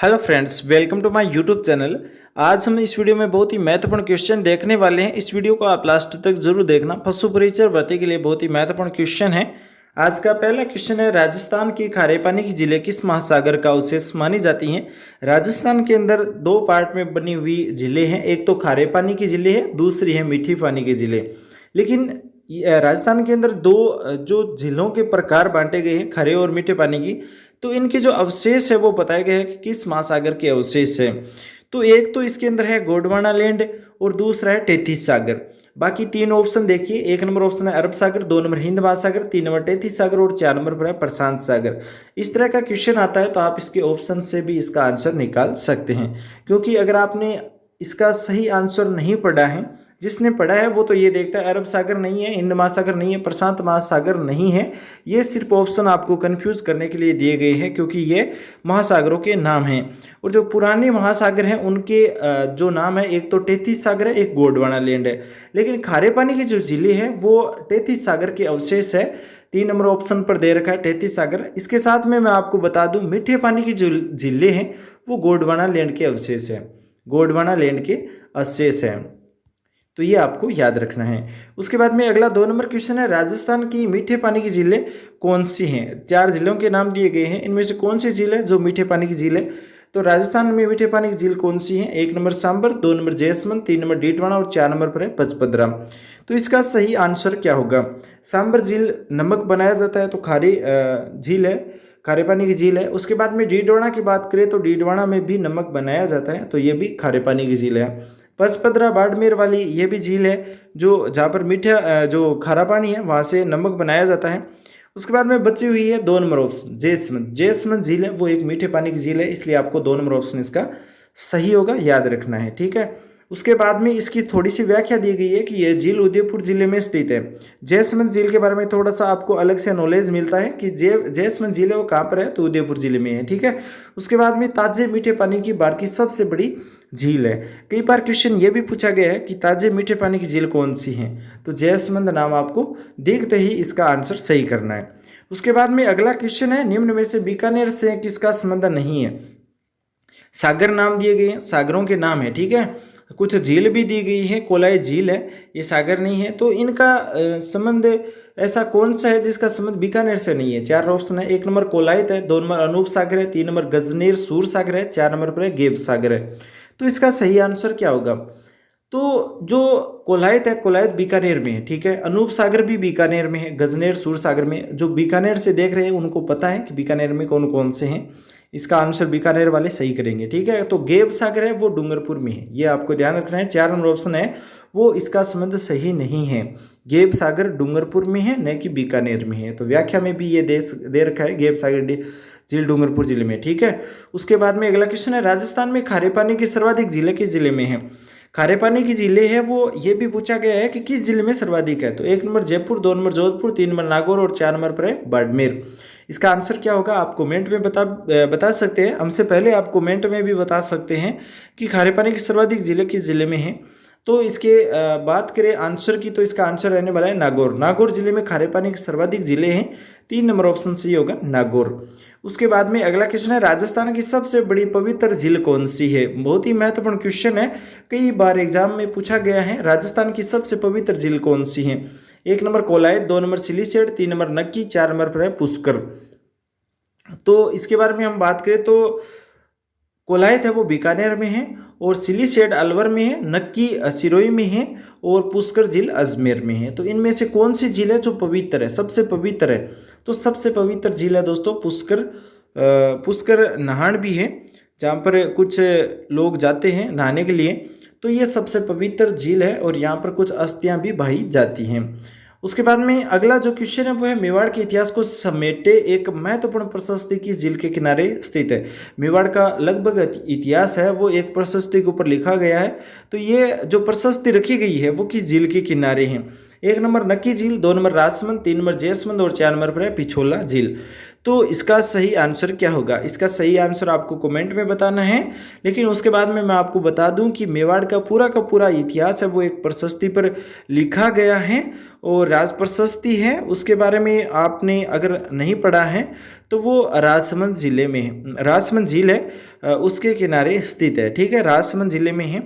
Hello friends, welcome to my YouTube channel. आज हम इस वीडियो में बहुत ही महत्वपूर्ण क्वेश्चन देखने वाले हैं। इस वीडियो को आप लास्ट तक जरूर देखना। पशु परिचय भर्ती के लिए बहुत ही महत्वपूर्ण क्वेश्चन है। आज का पहला क्वेश्चन है, राजस्थान की खारे पानी की झीलें किस महासागर का अवशेष मानी जाती हैं। राजस्थान के अंदर दो पार्ट में बनी हुई झीलें हैं, एक तो खारे पानी की झीलें है, दूसरी है मीठी पानी की झीलें। लेकिन राजस्थान के अंदर दो जो झीलों के प्रकार बांटे गए हैं, खरे और मीठे पानी की, तो इनके जो अवशेष है वो बताया गया है कि किस महासागर के अवशेष है। तो एक तो इसके अंदर है गोंडवाना लैंड और दूसरा है टेथिस सागर। बाकी तीन ऑप्शन देखिए, एक नंबर ऑप्शन है अरब सागर, दो नंबर हिंद महासागर, तीन नंबर टेथिस सागर और चार नंबर पर है प्रशांत सागर। इस तरह का क्वेश्चन आता है तो आप इसके ऑप्शन से भी इसका आंसर निकाल सकते हैं, क्योंकि अगर आपने इसका सही आंसर नहीं पढ़ा है, जिसने पढ़ा है वो तो ये देखता है अरब सागर नहीं है, हिंद महासागर नहीं है, प्रशांत महासागर नहीं है। ये सिर्फ ऑप्शन आपको कंफ्यूज करने के लिए दिए गए हैं, क्योंकि ये महासागरों के नाम हैं। और जो पुराने महासागर हैं उनके जो नाम है, एक तो टेथिस सागर है, एक गोंडवाना लैंड है। लेकिन खारे पानी की जो झीलें है वो टेथिस सागर के अवशेष है। तीन नंबर ऑप्शन पर दे रखा है टेथिस सागर। इसके साथ में मैं आपको बता दूं, मीठे पानी की जो झीलें हैं वो गोंडवाना लैंड के अवशेष है, गोंडवाना लैंड के अवशेष है। तो ये आपको याद रखना है। उसके बाद में अगला 2 नंबर क्वेश्चन है, राजस्थान की मीठे पानी की झीलें कौन सी हैं। 4 जिलों के नाम दिए गए हैं, इनमें से कौन सी झील है जो मीठे पानी की झील है। तो राजस्थान में मीठे पानी की झील कौन सी है। एक नंबर सांबर, दो नंबर जैसमंद, तीन नंबर डीडवाना और चार नंबर पर है पचपदरा। तो इसका सही आंसर क्या होगा। सांबर झील नमक बनाया जाता है तो खारी झील है, खारे पानी की झील है। उसके बाद में डीडवाना की बात करें तो डीडवाना में भी नमक बनाया जाता है, तो ये भी खारे पानी की झील है। पचपदरा बाड़मेर वाली ये भी झील है, जो जहाँ पर मीठा जो खारा पानी है वहाँ से नमक बनाया जाता है। उसके बाद में बची हुई है 2 नंबर ऑप्शन जैसमंद। जैसमंद झील है वो एक मीठे पानी की झील है, इसलिए आपको 2 नंबर ऑप्शन इसका सही होगा, याद रखना है। ठीक है। उसके बाद में इसकी थोड़ी सी व्याख्या दी गई है कि यह झील उदयपुर जिले में स्थित है। जैसमंद झील के बारे में थोड़ा सा आपको अलग से नॉलेज मिलता है कि जैसमंद झील है वो कहाँ पर है, तो उदयपुर जिले में है। ठीक है। उसके बाद में ताजे मीठे पानी की भारत की सबसे बड़ी झील है। कई बार क्वेश्चन ये भी पूछा गया है कि ताजे मीठे पानी की झील कौन सी है, तो जैसमंद नाम आपको देखते ही इसका आंसर सही करना है। उसके बाद में अगला क्वेश्चन है, निम्न में से बीकानेर से किसका संबंध नहीं है। सागर नाम दिए गए हैं, सागरों के नाम है। ठीक है। कुछ झील भी दी गई है, कोलाई झील है, ये सागर नहीं है। तो इनका संबंध ऐसा कौन सा है जिसका संबंध बीकानेर से नहीं है। 4 ऑप्शन है। एक नंबर कोलायत है, 2 नंबर अनूप सागर है, 3 नंबर गजनेर सूर सागर है, 4 नंबर पर है गेब सागर है। तो इसका सही आंसर क्या होगा। तो जो कोलायत है, कोलायत बीकानेर में है। ठीक है। अनूप सागर भी बीकानेर में है, गजनेर सूर सागर में। जो बीकानेर से देख रहे हैं उनको पता है कि बीकानेर में कौन कौन से हैं। इसका आंसर बीकानेर वाले सही करेंगे। ठीक है। तो गेब सागर है वो डूंगरपुर में है, ये आपको ध्यान रखना है। 4 नंबर ऑप्शन है वो इसका संबंध सही नहीं है। गेब सागर डूंगरपुर में है, न कि बीकानेर में है। तो व्याख्या में भी ये दे रखा है, गेब सागर झील डूंगरपुर जिले में। ठीक है। उसके बाद में अगला क्वेश्चन है, राजस्थान में खारे पानी की सर्वाधिक झीलें किस जिले में है। खारे पानी की झीलें है वो ये भी पूछा गया है कि किस जिले में सर्वाधिक है। तो 1 number Jaipur, 2 number Jodhpur, 3 number Nagaur और 4 नंबर पर है बाड़मेर। इसका आंसर क्या होगा आप कमेंट में बता सकते हैं। हमसे पहले आप कमेंट में भी बता सकते हैं कि खारे पानी की सर्वाधिक जिले किस जिले में है। तो इसके बात करें आंसर की, तो इसका आंसर रहने वाला है नागौर। नागौर जिले में खारे पानी की सर्वाधिक जिले हैं। 3 नंबर ऑप्शन सही होगा नागौर। उसके बाद में अगला क्वेश्चन है, राजस्थान की सबसे बड़ी पवित्र झील कौन सी है। बहुत ही महत्वपूर्ण क्वेश्चन है, कई बार एग्जाम में पूछा गया है। राजस्थान की सबसे पवित्र झील कौन सी है। 1 number Kolayat, 2 number Siliserh, 3 number नक्की, 4 नंबर पर है पुष्कर। तो इसके बारे में हम बात करें तो कोलायत है वो बीकानेर में है, और सिलीसेड अलवर में है, नक्की सिरोही में है, और पुष्कर झील अजमेर में है। तो इनमें से कौन सी झील है जो पवित्र है, सबसे पवित्र है। तो सबसे पवित्र झील है दोस्तों पुष्कर। पुष्कर नहान भी है, जहाँ पर कुछ लोग जाते हैं नहाने के लिए। तो ये सबसे पवित्र झील है, और यहाँ पर कुछ अस्थियाँ भी बहाई जाती हैं। उसके बाद में अगला जो क्वेश्चन है वो है, मेवाड़ के इतिहास को समेटे एक महत्वपूर्ण प्रशस्ति किस झील के किनारे स्थित है। मेवाड़ का लगभग इतिहास है वो एक प्रशस्ति के ऊपर लिखा गया है। तो ये जो प्रशस्ति रखी गई है वो किस झील के किनारे है। 1 नंबर नक्की झील, 2 नंबर राजसमंद, 3 नंबर जैसमंद और 4 नंबर पर है पिछोला झील। तो इसका सही आंसर क्या होगा? इसका सही आंसर आपको कमेंट में बताना है। लेकिन उसके बाद में मैं आपको बता दूं कि मेवाड़ का पूरा इतिहास है वो एक प्रशस्ति पर लिखा गया है और राज प्रशस्ति है। उसके बारे में आपने अगर नहीं पढ़ा है तो वो राजसमंद जिले में है, राजसमंद झील है उसके किनारे स्थित है। ठीक है, राजसमंद जिले में है।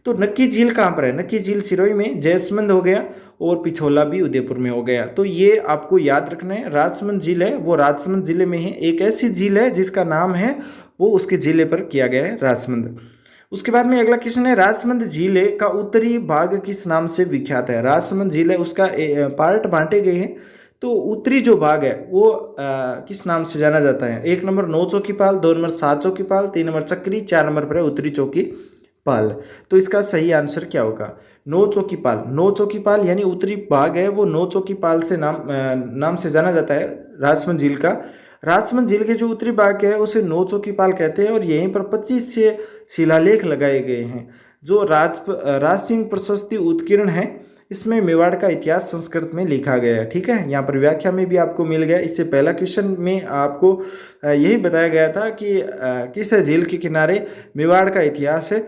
तो नक्की झील कहाँ पर है? नक्की झील सिरोही में, जयसमंद हो गया और पिछोला भी उदयपुर में हो गया। तो ये आपको याद रखना है। राजसमंद झील है वो राजसमंद जिले में है। एक ऐसी झील है जिसका नाम है वो उसके जिले पर किया गया है, राजसमंद। उसके बाद में अगला क्वेश्चन है, राजसमंद झील का उत्तरी भाग किस नाम से विख्यात है? राजसमंद झील है उसका पार्ट बांटे गए हैं। तो उत्तरी जो भाग है वो किस नाम से जाना जाता है? 1 नंबर 9 चौकी पाल, 2 नंबर 7 चौकी पाल, 3 नंबर चक्री, 4 नंबर पर है उत्तरी चौकी पाल। तो इसका सही आंसर क्या होगा? 9 चौकी पाल। 9 चौकी पाल यानी उत्तरी भाग है वो 9 चौकी पाल से नाम से जाना जाता है राजसमंद झील का। राजसमंद झील के जो उत्तरी भाग है उसे 9 चौकी पाल कहते हैं और यहीं पर 25 से शिलालेख लगाए गए हैं। जो राज सिंह प्रशस्ति उत्कीर्ण है इसमें मेवाड़ का इतिहास संस्कृत में लिखा गया है। ठीक है, यहाँ पर व्याख्या में भी आपको मिल गया। इससे पहला क्वेश्चन में आपको यही बताया गया था कि किस झील के किनारे मेवाड़ का इतिहास है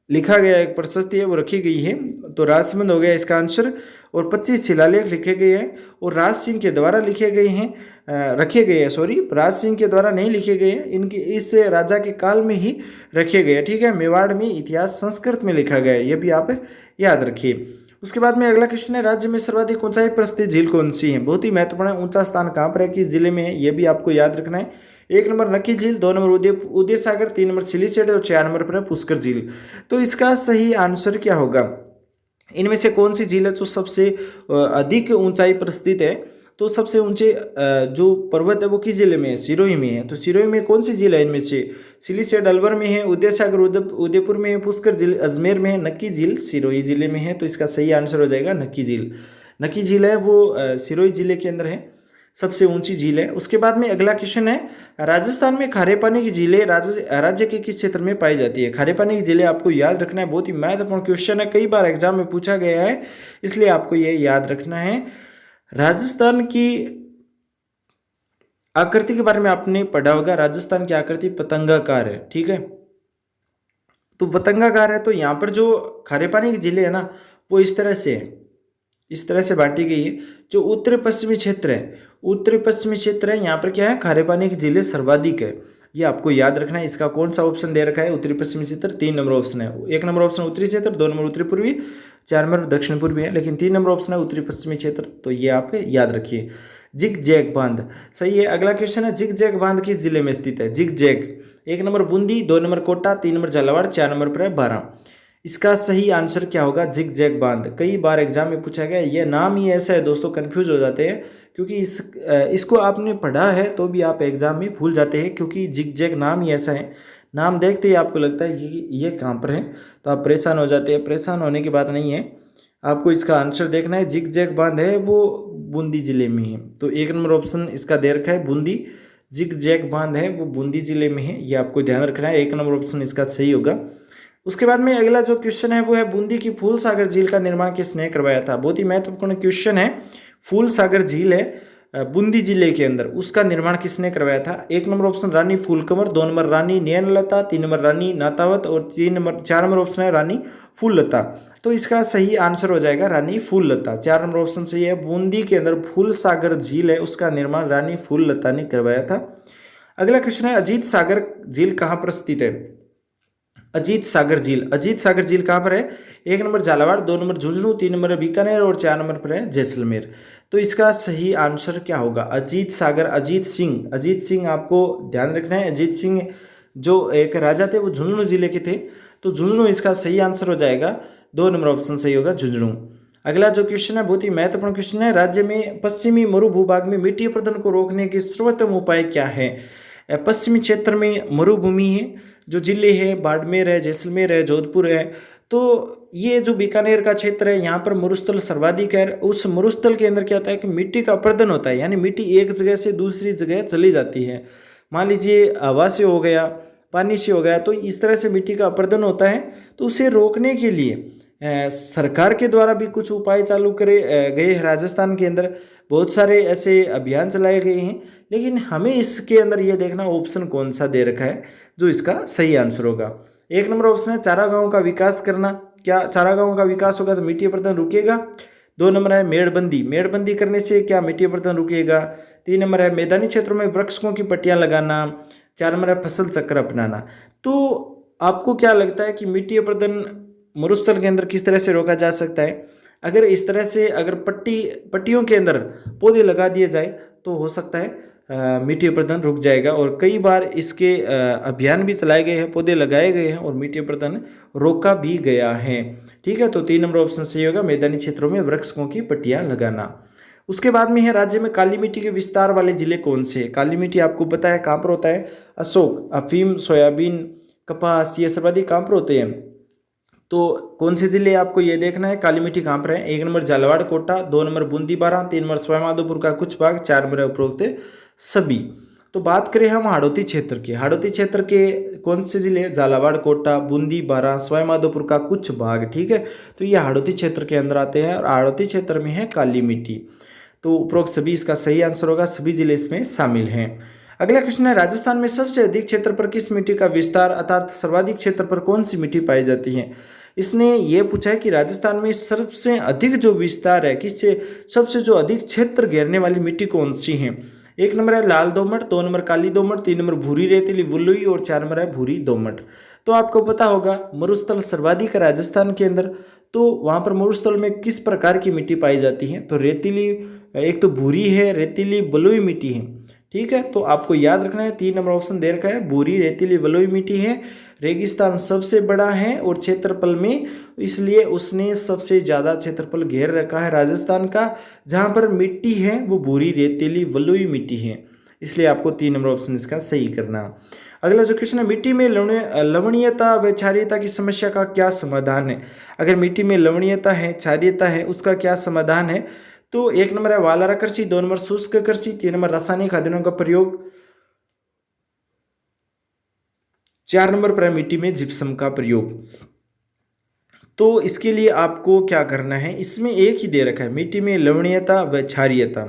लिखा गया, एक प्रशस्ति है वो रखी गई है। तो राजसमंद हो गया इसका आंसर और 25 शिलालेख लिखे गए हैं और राज सिंह के द्वारा लिखे गए हैं, रखे गए हैं, सॉरी, राज सिंह के द्वारा नहीं लिखे गए हैं, इनके इस राजा के काल में ही रखे गए। ठीक है, मेवाड़ में इतिहास संस्कृत में लिखा गया है, ये भी आप याद रखिए। उसके बाद में अगला क्वेश्चन है, राज्य में सर्वाधिक ऊंचाई पर स्थित झील कौन सी है? बहुत ही महत्वपूर्ण है। ऊंचा स्थान कहाँ पर है, किस जिले में है, ये भी आपको याद रखना है। 1 नंबर नक्की झील, 2 नंबर उदय सागर, 3 नंबर सिलीसेड और 4 नंबर पर है पुष्कर झील। तो इसका सही आंसर क्या होगा? इनमें से कौन सी झील है जो सबसे अधिक ऊंचाई पर स्थित है? तो सबसे ऊंचे जो पर्वत है वो किस जिले में है? सिरोही में है। तो सिरोही में कौन सी झील है इनमें से? सिलीसेड अलवर में है, उदय सागर उदयपुर में है, पुष्कर झील अजमेर में है, नक्की झील सिरोही जिले में है। तो इसका सही आंसर हो जाएगा नक्की झील। नक्की झील है वो सिरोही जिले के अंदर है, सबसे ऊंची झील है। उसके बाद में अगला क्वेश्चन है, राजस्थान में खारे पानी की झीलें राज्य के किस क्षेत्र में पाई जाती है? खारे पानी की झीलें आपको याद रखना है, बहुत ही महत्वपूर्ण क्वेश्चन है, कई बार एग्जाम में पूछा गया है, इसलिए आपको ये याद रखना है। राजस्थान की आकृति के बारे में आपने पढ़ा होगा। राजस्थान की आकृति पतंगाकार है। ठीक है, तो पतंगाकार है। तो यहाँ पर जो खारे पानी की झीलें है ना वो इस तरह से है, इस तरह से बांटी गई है। जो उत्तर पश्चिमी क्षेत्र है, उत्तर पश्चिमी क्षेत्र है, यहाँ पर क्या है, खारे पानी की झीलें सर्वाधिक है, ये आपको याद रखना है। इसका कौन सा ऑप्शन दे रखा है? उत्तरी पश्चिमी क्षेत्र 3 नंबर ऑप्शन है। 1 नंबर ऑप्शन उत्तरी क्षेत्र, 2 नंबर उत्तरी पूर्वी, 4 नंबर दक्षिण पूर्वी है, लेकिन 3 नंबर ऑप्शन है उत्तरी पश्चिमी क्षेत्र। तो ये आप याद रखिए। जिग जैग बांध सही है। अगला क्वेश्चन है, जिग जैग बांध किस जिले में स्थित है? Zig zag 1 number Bundi, 2 number Kota, 3 number Jhalawar, 4 number पर है बारां। इसका सही आंसर क्या होगा? जिग जैग बांध। कई बार एग्जाम में पूछा गया, ये नाम ही ऐसा है दोस्तों, कंफ्यूज हो जाते हैं क्योंकि इसको आपने पढ़ा है तो भी आप एग्जाम में भूल जाते हैं क्योंकि जिग जैग नाम ही ऐसा है। नाम देखते ही आपको लगता है कि ये कहाँ पर है, तो आप परेशान हो जाते हैं। परेशान होने की बात नहीं है, आपको इसका आंसर देखना है। जिग जैग बांध है वो बूंदी जिले में है। तो 1 नंबर ऑप्शन इसका दे रखा है बूंदी। जिग जैग बांध है वो बूंदी जिले में है, ये आपको ध्यान रखना है। 1 नंबर ऑप्शन इसका सही होगा। उसके बाद में अगला जो क्वेश्चन है वो है, बूंदी की फूल सागर झील का निर्माण किसने करवाया था? बहुत ही महत्वपूर्ण क्वेश्चन है। फूल सागर झील है बूंदी जिले के अंदर, उसका निर्माण किसने करवाया था? 1 नंबर ऑप्शन रानी फूलकमर, 2 नंबर रानी नयनलता, 3 नंबर रानी नातावत और 4 नंबर ऑप्शन है रानी फूललता। तो इसका सही आंसर हो जाएगा रानी फूललता। 4 नंबर ऑप्शन सही है। बूंदी के अंदर फूल सागर झील है, उसका निर्माण रानी फूललता ने करवाया था। अगला क्वेश्चन है, अजीत सागर झील कहाँ पर स्थित है? अजीत सागर झील, अजीत सागर झील कहाँ पर है? 1 number Jhalawar, 2 number Jhunjhunu, 3 number Bikaner और 4 नंबर पर है जैसलमेर। तो इसका सही आंसर क्या होगा? अजीत सागर। अजीत सिंह आपको ध्यान रखना है। अजीत सिंह जो एक राजा थे वो झुंझुनू जिले के थे, तो झुंझुनू इसका सही आंसर हो जाएगा। 2 नंबर ऑप्शन सही होगा झुंझुनू। अगला जो क्वेश्चन है बहुत ही महत्वपूर्ण क्वेश्चन है, राज्य में पश्चिमी मरुभूभाग में मिट्टी अपरदन को रोकने के सर्वोत्तम उपाय क्या है? पश्चिमी क्षेत्र में मरुभूमि है, जो जिले है बाड़मेर है, जैसलमेर है, जोधपुर है। तो ये जो बीकानेर का क्षेत्र है यहाँ पर मरुस्थल सर्वाधिक है। उस मरुस्थल के अंदर क्या होता है कि मिट्टी का अपरदन होता है, यानी मिट्टी एक जगह से दूसरी जगह चली जाती है। मान लीजिए हवा से हो गया, पानी से हो गया, तो इस तरह से मिट्टी का अपरदन होता है। तो उसे रोकने के लिए सरकार के द्वारा भी कुछ उपाय चालू करे गए हैं राजस्थान के अंदर। बहुत सारे ऐसे अभियान चलाए गए हैं, लेकिन हमें इसके अंदर ये देखना ऑप्शन कौन सा दे रखा है जो इसका सही आंसर होगा। 1 नंबर ऑप्शन है चारागाहों का विकास करना। क्या चारागाहों का विकास होगा तो मिट्टी अपरदन रुकेगा? 2 नंबर है मेड़बंदी, मेड़बंदी करने से क्या मिट्टी अपरदन रुकेगा? 3 नंबर है मैदानी क्षेत्रों में वृक्षों की पट्टियां लगाना। 4 नंबर है फसल चक्र अपनाना। तो आपको क्या लगता है कि मिट्टी अपरदन मरुस्थल के अंदर किस तरह से रोका जा सकता है? अगर इस तरह से अगर पट्टियों के अंदर पौधे लगा दिए जाए तो हो सकता है मिट्टी अपरदन रुक जाएगा। और कई बार इसके अभियान भी चलाए गए हैं, पौधे लगाए गए हैं और मिट्टी अपरदन रोका भी गया है। ठीक है, तो 3 नंबर ऑप्शन सही होगा, मैदानी क्षेत्रों में वृक्षों की पट्टियां लगाना। उसके बाद में है राज्य में काली मिट्टी के विस्तार वाले जिले कौन से? काली मिट्टी आपको पता है कहाँ पर होता है? अशोक, अफीम, सोयाबीन, कपास, ये सर्वाधिक कहाँ पर होते हैं? तो कौन से जिले आपको ये देखना है काली मिट्टी कहाँ पर है? 1 नंबर झालावाड़ कोटा, 2 नंबर बूंदी बारा, 3 नंबर सवाईमाधोपुर का कुछ भाग, 4 नंबर उपरोक्त सभी। तो बात करें हम हाड़ौती क्षेत्र की, हाड़ौती क्षेत्र के कौन से जिले? झालावाड़ कोटा, बूंदी बारा, सवाईमाधोपुर का कुछ भाग। ठीक है, तो ये हाड़ौती क्षेत्र के अंदर आते हैं और हाड़ौती क्षेत्र में है काली मिट्टी। तो उपरोक्त सभी इसका सही आंसर होगा, सभी जिले इसमें शामिल हैं। अगला क्वेश्चन है राजस्थान में सबसे अधिक क्षेत्र पर किस मिट्टी का विस्तार अर्थात सर्वाधिक क्षेत्र पर कौन सी मिट्टी पाई जाती है? इसने ये पूछा है कि राजस्थान में सबसे अधिक जो विस्तार है, किससे सबसे जो अधिक क्षेत्र घेरने वाली मिट्टी कौन सी है? 1 नंबर है लाल दोमट, 2 नंबर काली दोमट, 3 नंबर भूरी रेतीली बलुई और 4 नंबर है भूरी दोमट। तो आपको पता होगा मरुस्थल सर्वाधिक है राजस्थान के अंदर, तो वहाँ पर मरुस्थल में किस प्रकार की मिट्टी पाई जाती है? तो रेतीली, एक तो भूरी है, रेतीली, बलुई मिट्टी है। ठीक है, तो आपको याद रखना है 3 नंबर ऑप्शन दे रखा है, भूरी, रेतीली, बलुई मिट्टी है। रेगिस्तान सबसे बड़ा है और क्षेत्रफल में, इसलिए उसने सबसे ज़्यादा क्षेत्रफल घेर रखा है राजस्थान का। जहाँ पर मिट्टी है वो भूरी, रेतीली, बलुई मिट्टी है, इसलिए आपको 3 नंबर ऑप्शन इसका सही करना। अगला जो क्वेश्चन है मिट्टी में लवणीयता व क्षारीयता की समस्या का क्या समाधान है? अगर मिट्टी में लवणीयता है, क्षारीयता है, उसका क्या समाधान है? तो 1 नंबर है वालारा कृषि, 2 नंबर शुष्क कृषि, 3 नंबर रासायनिक खाद्यान्नों का प्रयोग, 4 नंबर पर है मिट्टी में जिप्सम का प्रयोग। तो इसके लिए आपको क्या करना है, इसमें एक ही दे रखा है मिट्टी में लवणीयता व क्षारीयता।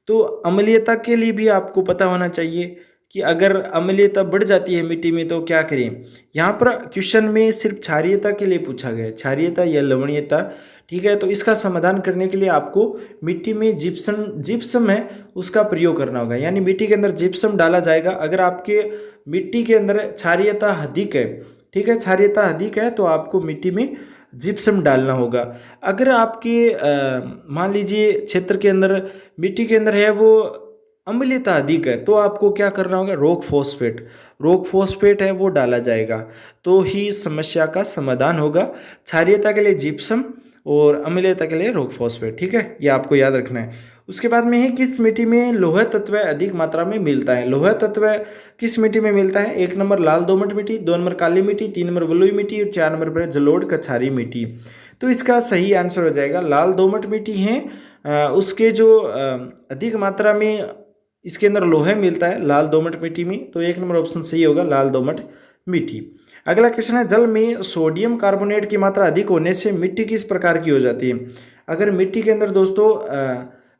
तो अम्लीयता के लिए भी आपको पता होना चाहिए कि अगर अम्लीयता बढ़ जाती है मिट्टी में तो क्या करें। यहाँ पर क्वेश्चन में सिर्फ क्षारीयता के लिए पूछा गया है, क्षारीयता या लवणीयता। ठीक है, तो इसका समाधान करने के लिए आपको मिट्टी में जिप्सम है उसका प्रयोग करना होगा, यानी मिट्टी के अंदर जिप्सम डाला जाएगा। अगर आपके मिट्टी के अंदर क्षारीयता अधिक है, ठीक है, क्षारीयता अधिक है, तो आपको मिट्टी में जिप्सम डालना होगा। अगर आपके मान लीजिए क्षेत्र के अंदर मिट्टी के अंदर है वो अम्लीयता अधिक है, तो आपको क्या करना होगा, रॉक फॉस्फेट है वो डाला जाएगा, तो ही समस्या का समाधान होगा। क्षारीयता के लिए जिप्सम और अम्लीयता के लिए रॉक फॉस्फेट। ठीक है, ये आपको याद रखना है। उसके बाद में है किस मिट्टी में लोह तत्व अधिक मात्रा में मिलता है? लोह तत्व किस मिट्टी में मिलता है? 1 नंबर लाल दोमट मिट्टी, 2 नंबर काली मिट्टी, 3 नंबर बलुई मिट्टी और 4 नंबर पर जलोढ़ कछारी मिट्टी। तो इसका सही आंसर हो जाएगा लाल दोमट मिट्टी है। उसके जो अधिक मात्रा में इसके अंदर लोहा मिलता है लाल दोमट मिट्टी में, तो 1 नंबर ऑप्शन सही होगा लाल दोमट मिट्टी। अगला क्वेश्चन है जल में सोडियम कार्बोनेट की मात्रा अधिक होने से मिट्टी किस प्रकार की हो जाती है? अगर मिट्टी के अंदर दोस्तों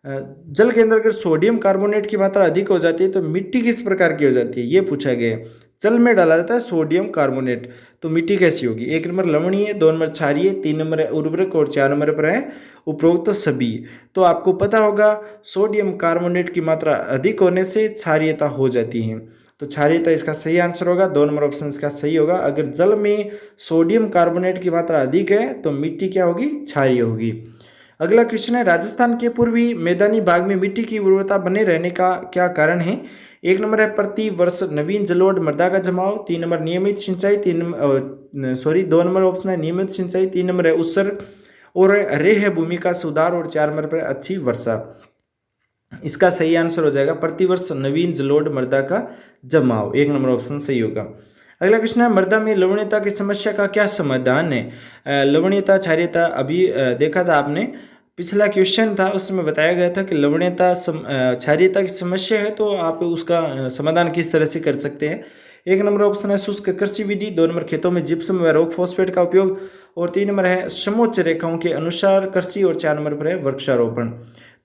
जल के अंदर अगर सोडियम कार्बोनेट की मात्रा अधिक हो जाती है तो मिट्टी किस प्रकार की हो जाती है, ये पूछा गया है। जल में डाला जाता है सोडियम कार्बोनेट, तो मिट्टी कैसी होगी? 1 नंबर लवणीय, 2 नंबर क्षारीय, 3 नंबर है उर्वरक और 4 नंबर पर है उपरोक्त सभी। तो आपको पता होगा सोडियम कार्बोनेट की मात्रा अधिक होने से क्षारीयता हो जाती है, तो क्षारीयता इसका सही आंसर होगा, 2 नंबर ऑप्शन इसका सही होगा। अगर जल में सोडियम कार्बोनेट की मात्रा अधिक है तो मिट्टी क्या होगी, क्षारीय होगी। अगला क्वेश्चन है राजस्थान के पूर्वी मैदानी भाग में मिट्टी की उर्वरता बने रहने का क्या कारण है? 1 नंबर है प्रति वर्ष नवीन जलोढ़ मृदा का जमाव, 3 नंबर नियमित सिंचाई, 2 नंबर ऑप्शन है नियमित सिंचाई, 3 नंबर है उत्सर्ग और रेह भूमि का सुधार और 4 नंबर पर अच्छी वर्षा। इसका सही आंसर हो जाएगा प्रतिवर्ष नवीन जलोढ़ मृदा का जमाव, 1 नंबर ऑप्शन सही होगा। अगला क्वेश्चन है मृदा में लवणीयता की समस्या का क्या समाधान है? लवणीयता क्षारीयता अभी देखा था आपने, पिछला क्वेश्चन था उसमें बताया गया था कि लवणीयता क्षारीयता की समस्या है तो आप उसका समाधान किस तरह से कर सकते हैं। 1 नंबर ऑप्शन है शुष्क कृषि विधि, 2 नंबर खेतों में जिप्सम व रॉक फॉस्फेट का उपयोग और 3 नंबर है समोच्च रेखाओं के अनुसार कृषि और 4 नंबर पर है वृक्षारोपण।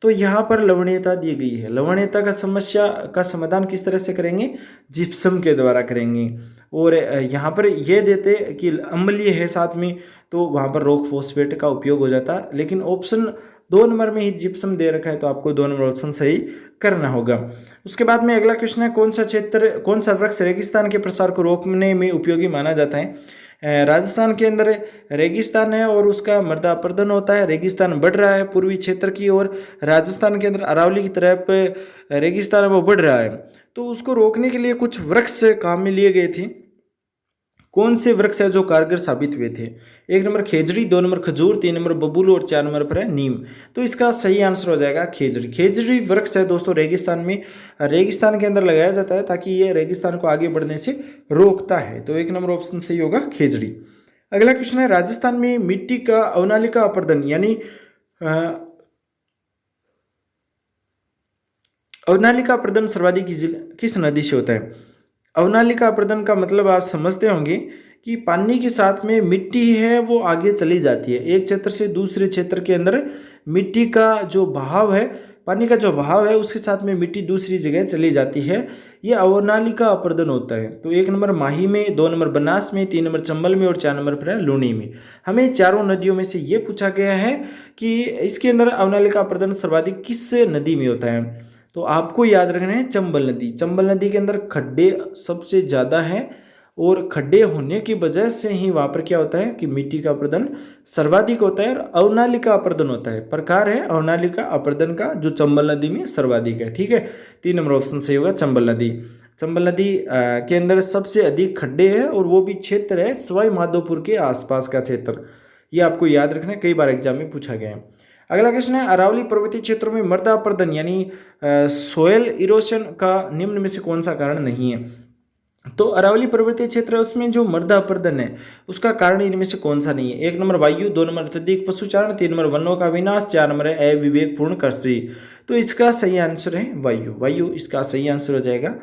तो यहाँ पर लवणीयता दी गई है। लवणीयता का समस्या का समाधान किस तरह से करेंगे? जिप्सम के द्वारा करेंगे। और यहाँ पर ये देते कि अम्लीय है साथ में, तो वहाँ पर रॉक फॉस्फेट का उपयोग हो जाता। लेकिन ऑप्शन 2 नंबर में ही जिप्सम दे रखा है, तो आपको 2 नंबर ऑप्शन सही करना होगा। उसके बाद में अगला क्वेश्चन है, कौन सा वृक्ष रेगिस्तान के प्रसार को रोकने में उपयोगी माना जाता है? राजस्थान के अंदर रेगिस्तान है और उसका मृदा अपरदन होता है, रेगिस्तान बढ़ रहा है पूर्वी क्षेत्र की ओर। राजस्थान के अंदर अरावली की तरफ रेगिस्तान है वो बढ़ रहा है, तो उसको रोकने के लिए कुछ वृक्ष काम में लिए गए थे। कौन से वृक्ष है जो कारगर साबित हुए थे? 1 नंबर खेजड़ी, 2 नंबर खजूर, 3 नंबर बबूल और 4 नंबर पर है नीम। तो इसका सही आंसर हो जाएगा खेजड़ी। खेजड़ी वृक्ष है दोस्तों रेगिस्तान में, रेगिस्तान के अंदर लगाया जाता है ताकि ये रेगिस्तान को आगे बढ़ने से रोकता है। तो 1 नंबर ऑप्शन सही होगा खेजड़ी। अगला क्वेश्चन है, राजस्थान में मिट्टी का अवनालिका अपरदन यानी अवनालिका अपरदन सर्वाधिक किस नदी से होता है? अवनालिका अपरदन का मतलब आप समझते होंगे कि पानी के साथ में मिट्टी है वो आगे चली जाती है, एक क्षेत्र से दूसरे क्षेत्र के अंदर मिट्टी का जो बहाव है, पानी का जो बहाव है उसके साथ में मिट्टी दूसरी जगह चली जाती है, ये अवनालिका अपरदन होता है। तो 1 नंबर माही में, 2 नंबर बनास में, 3 नंबर चंबल में और 4 नंबर पर है लूनी में। हमें चारों नदियों में से ये पूछा गया है कि इसके अंदर अवनालिका अपरदन सर्वाधिक किस नदी में होता है? तो आपको याद रखना है चंबल नदी। चंबल नदी के अंदर खड्डे सबसे ज़्यादा हैं और खड्डे होने की वजह से ही वहाँ पर क्या होता है कि मिट्टी का अपरदन सर्वाधिक होता है और अवनालिका अपरदन होता है। प्रकार है अवनालिका अपरदन का जो चंबल नदी में सर्वाधिक है। ठीक है, 3 नंबर ऑप्शन सही होगा चंबल नदी। चंबल नदी के अंदर सबसे अधिक खड्डे हैं और वो भी क्षेत्र है सवाई माधोपुर के आसपास का क्षेत्र। ये आपको याद रखना है, कई बार एग्जाम में पूछा गया है। अगला क्वेश्चन है, अरावली पर्वतीय क्षेत्रों में मृदा अपरदन यानी सोयल इरोशन का निम्न में से कौन सा कारण नहीं है? तो अरावली पर्वतीय क्षेत्र है उसमें जो मृदा अपरदन है उसका कारण इनमें से कौन सा नहीं है? 1 नंबर वायु, 2 नंबर अत्यधिक पशुचारण, 3 नंबर वनों का विनाश, 4 नंबर है अविवेकपूर्ण कृषि। तो इसका सही आंसर है वायु। वायु इसका सही आंसर हो जाएगा।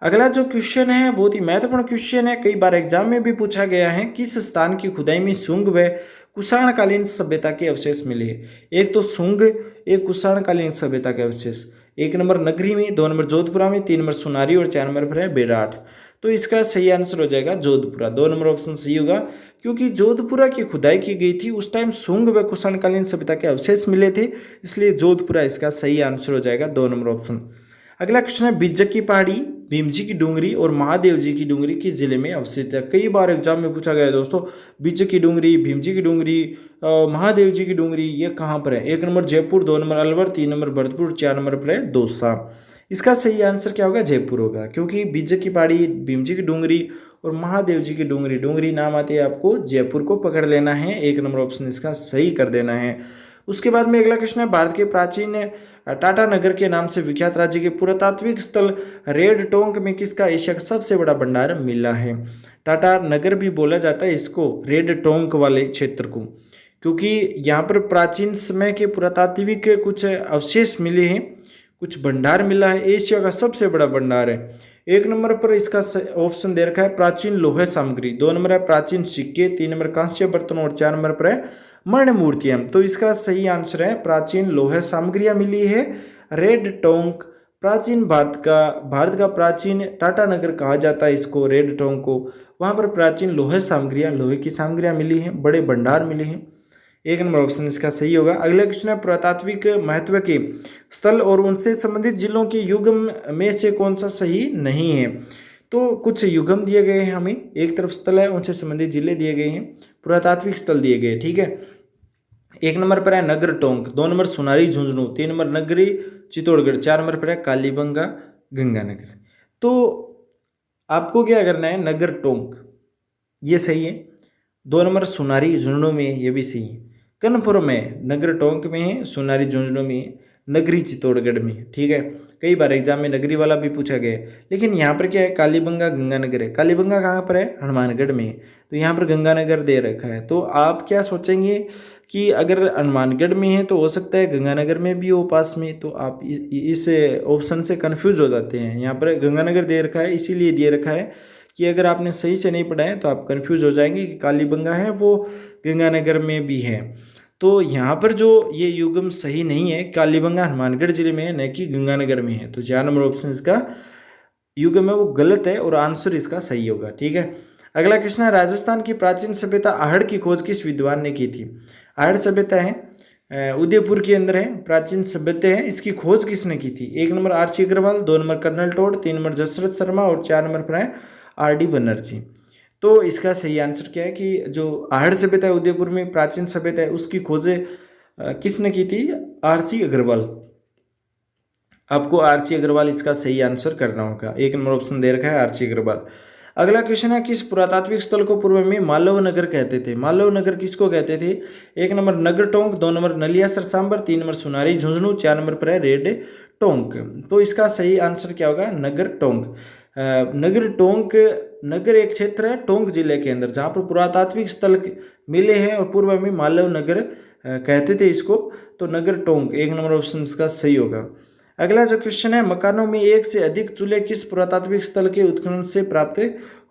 अगला जो क्वेश्चन है बहुत ही महत्वपूर्ण क्वेश्चन है, कई बार एग्जाम में भी पूछा गया है, किस स्थान की खुदाई में शुंग व कुषाणकालीन सभ्यता के अवशेष मिले? एक तो शुंग, एक कुषाणकालीन सभ्यता के अवशेष। 1 नंबर नगरी में, 2 नंबर जोधपुरा में, 3 नंबर सोनारी और 4 नंबर पर है बेराट। तो इसका सही आंसर हो जाएगा जोधपुरा। 2 नंबर ऑप्शन सही होगा क्योंकि जोधपुरा की खुदाई की गई थी, उस टाइम शुंग व कुषाणकालीन सभ्यता के अवशेष मिले थे, इसलिए जोधपुरा इसका सही आंसर हो जाएगा। 2 नंबर ऑप्शन। अगला क्वेश्चन है, बिज्जक की पहाड़ी, भीमजी की डूंगरी और महादेव जी की डूंगरी किस जिले में अवस्थित है? कई बार एग्जाम में पूछा गया है दोस्तों, बिज्जक की डूंगरी, भीमजी की डूंगरी, महादेव जी की डूंगरी ये कहाँ पर है? 1 number Jaipur, 2 number Alwar, 3 number Bharatpur, 4 number पर है दौसा। इसका सही आंसर क्या होगा? जयपुर होगा, क्योंकि बिज्जक की पहाड़ी, भीमजी की डूंगरी और महादेव जी की डूंगरी, डूंगरी नाम आती है, आपको जयपुर को पकड़ लेना है। 1 नंबर ऑप्शन इसका सही कर देना है। उसके बाद में अगला क्वेश्चन है, भारत के प्राचीन टाटा नगर के नाम से विख्यात राज्य के पुरातात्विक स्थल रेड टोंक में किसका एशिया का सबसे बड़ा भंडार मिला है? टाटा नगर भी बोला जाता है इसको, रेड टोंक वाले क्षेत्र को, क्योंकि यहाँ पर प्राचीन समय के पुरातात्विक कुछ अवशेष मिले हैं, कुछ भंडार मिला है, एशिया का सबसे बड़ा भंडार है। 1 नंबर पर इसका ऑप्शन दे रखा है प्राचीन लोह सामग्री, 2 नंबर है प्राचीन सिक्के, 3 नंबर कांस्य बर्तन और 4 नंबर पर है मर्ण मूर्तियां। तो इसका सही आंसर है प्राचीन लोह सामग्रियां मिली है। रेड टोंक प्राचीन भारत का प्राचीन टाटा नगर कहा जाता है इसको, रेड टोंक को। वहां पर प्राचीन लोह सामग्रियां, लोहे की सामग्रियां मिली हैं, बड़े भंडार मिले हैं। 1 नंबर ऑप्शन इसका सही होगा। अगला क्वेश्चन है, पुरातात्विक महत्व के स्थल और उनसे संबंधित जिलों के युगम में से कौन सा सही नहीं है? तो कुछ युगम दिए गए हैं हमें, एक तरफ स्थल है, उनसे संबंधित जिले दिए गए हैं, पुरातात्विक स्थल दिए गए। ठीक है, 1 नंबर पर है नगर टोंक, 2 नंबर सोनारी झुंझुनू, 3 नंबर नगरी चित्तौड़गढ़, 4 नंबर पर है कालीबंगा गंगानगर। तो आपको क्या करना है, नगर टोंक ये सही है, 2 नंबर सोनारी झुंझुनू में ये भी सही है, कन्फर्म में नगर टोंक में है, सोनारी झुंझुनू में है, नगरी चित्तौड़गढ़ में है। ठीक है, कई बार एग्जाम में नगरी वाला भी पूछा गया है, लेकिन यहाँ पर क्या है, कालीबंगा गंगानगर है। कालीबंगा कहाँ पर है? हनुमानगढ़ में है, तो यहाँ पर गंगानगर दे रखा है। तो आप क्या सोचेंगे कि अगर हनुमानगढ़ में है तो हो सकता है गंगानगर में भी हो पास में, तो आप इस ऑप्शन से कंफ्यूज हो जाते हैं। यहाँ पर गंगानगर दे रखा है, इसीलिए दे रखा है कि अगर आपने सही से नहीं पढ़ा है तो आप कंफ्यूज हो जाएंगे कि कालीबंगा है वो गंगानगर में भी है। तो यहाँ पर जो ये युग्म सही नहीं है, कालीबंगा हनुमानगढ़ जिले में है, न कि गंगानगर में है। तो 4 नंबर ऑप्शन इसका युग्म है वो गलत है और आंसर इसका सही होगा। ठीक है, अगला क्वेश्चन है, राजस्थान की प्राचीन सभ्यता आहड़ की खोज किस विद्वान ने की थी? आहड़ सभ्यता है उदयपुर के अंदर है, प्राचीन सभ्यता है, इसकी खोज किसने की थी? 1 नंबर आर सी अग्रवाल, 2 नंबर कर्नल टोड, 3 नंबर जसरथ शर्मा और 4 नंबर पर है आर डी बनर्जी। तो इसका सही आंसर क्या है कि जो आहड़ सभ्यता है उदयपुर में प्राचीन सभ्यता है उसकी खोजें किसने की थी? R C Agrawal. आपको आर सी अग्रवाल इसका सही आंसर करना होगा। 1 नंबर ऑप्शन दे रखा है आर सी अग्रवाल। अगला क्वेश्चन है, किस पुरातात्विक स्थल को पूर्व में मालव नगर कहते थे? मालव नगर किसको कहते थे? 1 नंबर नगर टोंक, 2 नंबर नलियासर सांबर, 3 नंबर सुनारी झुंझुनू, 4 नंबर पर है रेड टोंक। तो इसका सही आंसर क्या होगा? नगर टोंक। नगर टोंक, नगर एक क्षेत्र है टोंक जिले के अंदर जहाँ पर पुरातात्विक स्थल मिले हैं और पूर्व में मालव नगर कहते थे इसको। तो नगर टोंक 1 नंबर ऑप्शन इसका सही होगा। अगला जो क्वेश्चन है, मकानों में एक से अधिक चूल्हे किस पुरातात्विक स्थल के उत्खनन से प्राप्त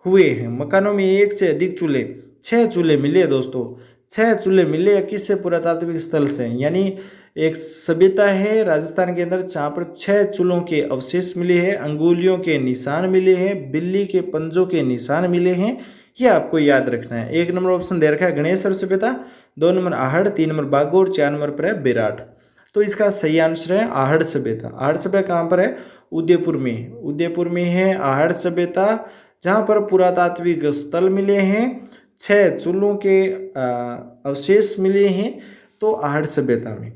हुए हैं? मकानों में एक से अधिक चूल्हे, 6 चूल्हे मिले दोस्तों, 6 चूल्हे मिले किससे? पुरातात्विक स्थल से। यानी एक सभ्यता है राजस्थान के अंदर जहाँ पर 6 चूल्हों के अवशेष मिले हैं, अंगुलियों के निशान मिले हैं, बिल्ली के पंजों के निशान मिले हैं, ये आपको याद रखना है। 1 नंबर ऑप्शन दे रखा है गणेश्वर सभ्यता, 2 number Ahar, 3 number Bagor, 4 number पर है बेराट। तो इसका सही आंसर है आहड़ सभ्यता। आहड़ सभ्यता कहाँ पर है? उदयपुर में, उदयपुर में है आहड़ सभ्यता जहाँ पर पुरातात्विक स्थल मिले हैं, 6 चूल्हों के अवशेष मिले हैं। तो आहड़ सभ्यता में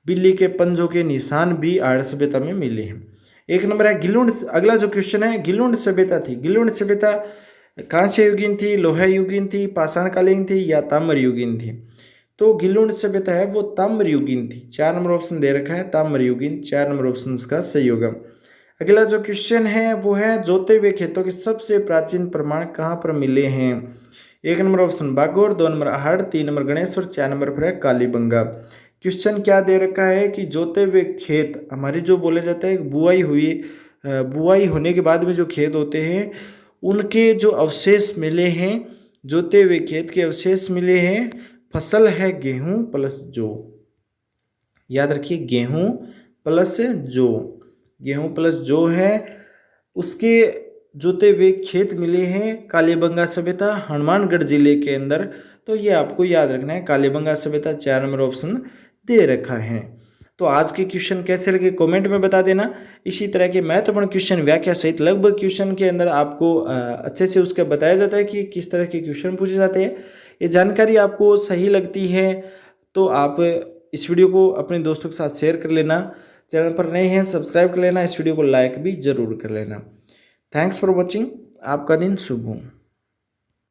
बिल्ली के पंजों के निशान भी आहड़ सभ्यता में मिले हैं। 1 नंबर है गिलुंड। अगला जो क्वेश्चन है, गिलुंड सभ्यता थी, गिलुंड सभ्यता कांस्य युगीन थी, लोहा युगीन थी, पाषाणकालीन थी या ताम्र युगीन थी? तो गिलुंड सभ्यता है वो ताम्र युगीन थी। 4 नंबर ऑप्शन दे रखा है ताम्र युगीन, 4 नंबर ऑप्शन इसका सही होगा। अगला जो क्वेश्चन है वो है, जोते हुए खेतों के सबसे प्राचीन प्रमाण कहाँ पर मिले हैं? 1 number option Bagor, 2 number Ahar, 3 number Ganeshwar, 4 number पर है कालीबंगा। क्वेश्चन क्या दे रखा है कि जोते हुए खेत हमारी जो बोले जाता है बुआई होने के बाद में जो खेत होते हैं उनके जो अवशेष मिले हैं, जोते हुए खेत के अवशेष मिले हैं, फसल है गेहूं प्लस जौ। याद रखिए गेहूं प्लस जौ, गेहूं प्लस जौ है, उसके जोते हुए खेत मिले हैं कालीबंगा सभ्यता हनुमानगढ़ जिले के अंदर। तो ये आपको याद रखना है, कालीबंगा सभ्यता 4 नंबर ऑप्शन दे रखा है। तो आज के क्वेश्चन कैसे लगे कमेंट में बता देना। इसी तरह के महत्वपूर्ण क्वेश्चन व्याख्या सहित लगभग क्वेश्चन के अंदर आपको अच्छे से उसका बताया जाता है कि किस तरह के क्वेश्चन पूछे जाते हैं। ये जानकारी आपको सही लगती है तो आप इस वीडियो को अपने दोस्तों के साथ शेयर कर लेना, चैनल पर नए हैं सब्सक्राइब कर लेना, इस वीडियो को लाइक भी जरूर कर लेना। थैंक्स फॉर वॉचिंग, आपका दिन शुभ हो।